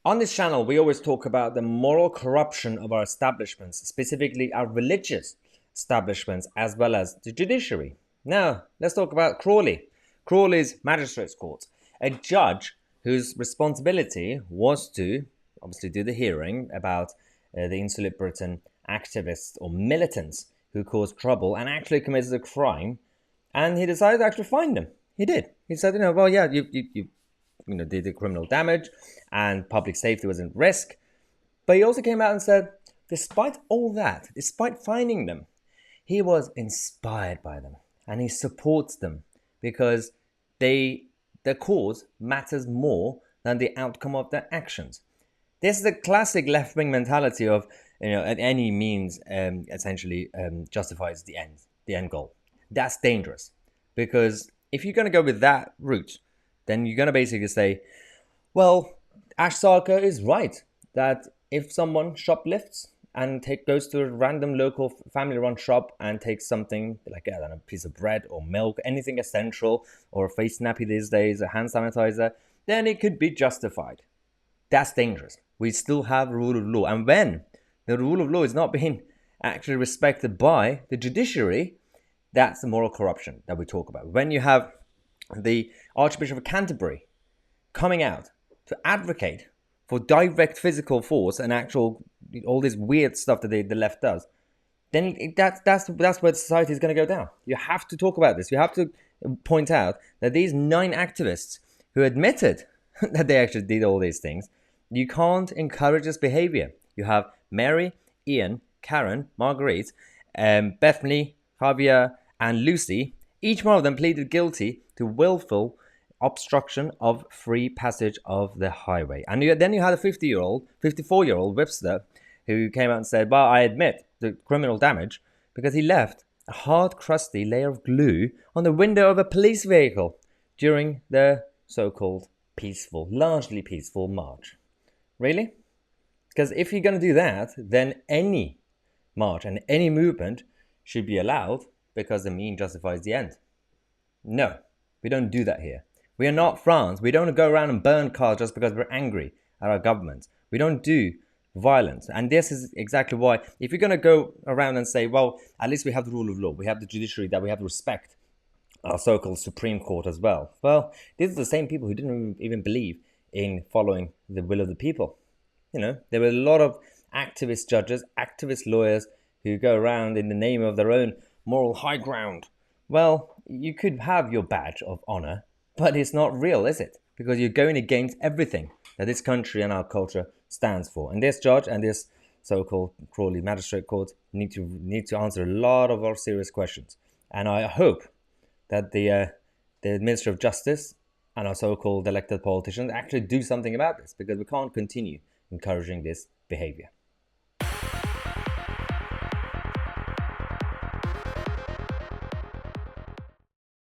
On this channel, we always talk about the moral corruption of our establishments, specifically our religious establishments, as well as the judiciary. Now, let's talk about Crawley. Crawley's Magistrates Court, a judge whose responsibility was to obviously do the hearing about the Insulate Britain activists or militants who caused trouble and actually committed a crime, and he decided to actually fine them. He did. He said, well, yeah, you did the criminal damage and public safety was at risk. But he also came out and said, despite all that, despite finding them, he was inspired by them and he supports them because the cause matters more than the outcome of their actions. This is the classic left-wing mentality of, at any means essentially justifies the end goal. That's dangerous because if you're going to go with that route, then you're going to basically say, well, Ash Sarkar is right that if someone shoplifts and goes to a random local family-run shop and takes something like a piece of bread or milk, anything essential, or a face nappy these days, a hand sanitizer, then it could be justified. That's dangerous. We still have rule of law. And when the rule of law is not being actually respected by the judiciary, that's the moral corruption that we talk about. When you have the Archbishop of Canterbury coming out to advocate for direct physical force and all this weird stuff that the left does, then that's where society is going to go down. You have to talk about this. You have to point out that these 9 activists who admitted that they actually did all these things, you can't encourage this behavior. You have Mary, Ian, Karen, Marguerite, Bethany, Javier, and Lucy. Each one of them pleaded guilty to willful obstruction of free passage of the highway. And then you had a 54-year-old Webster who came out and said, well, I admit the criminal damage because he left a hard, crusty layer of glue on the window of a police vehicle during the so-called largely peaceful march. Really? Because if you're going to do that, then any march and any movement should be allowed because the mean justifies the end. No, we don't do that here. We are not France. We don't go around and burn cars just because we're angry at our government. We don't do violence. And this is exactly why, if you're going to go around and say, well, at least we have the rule of law, we have the judiciary, that we have to respect our so-called Supreme Court as well. Well, these are the same people who didn't even believe in following the will of the people. There were a lot of activist judges, activist lawyers who go around in the name of their own moral high ground. Well, you could have your badge of honor, but it's not real, is it? Because you're going against everything that this country and our culture stands for. And this judge and this so-called Crawley Magistrate Court need to answer a lot of our serious questions. And I hope that the Minister of Justice and our so-called elected politicians actually do something about this, because we can't continue encouraging this behavior.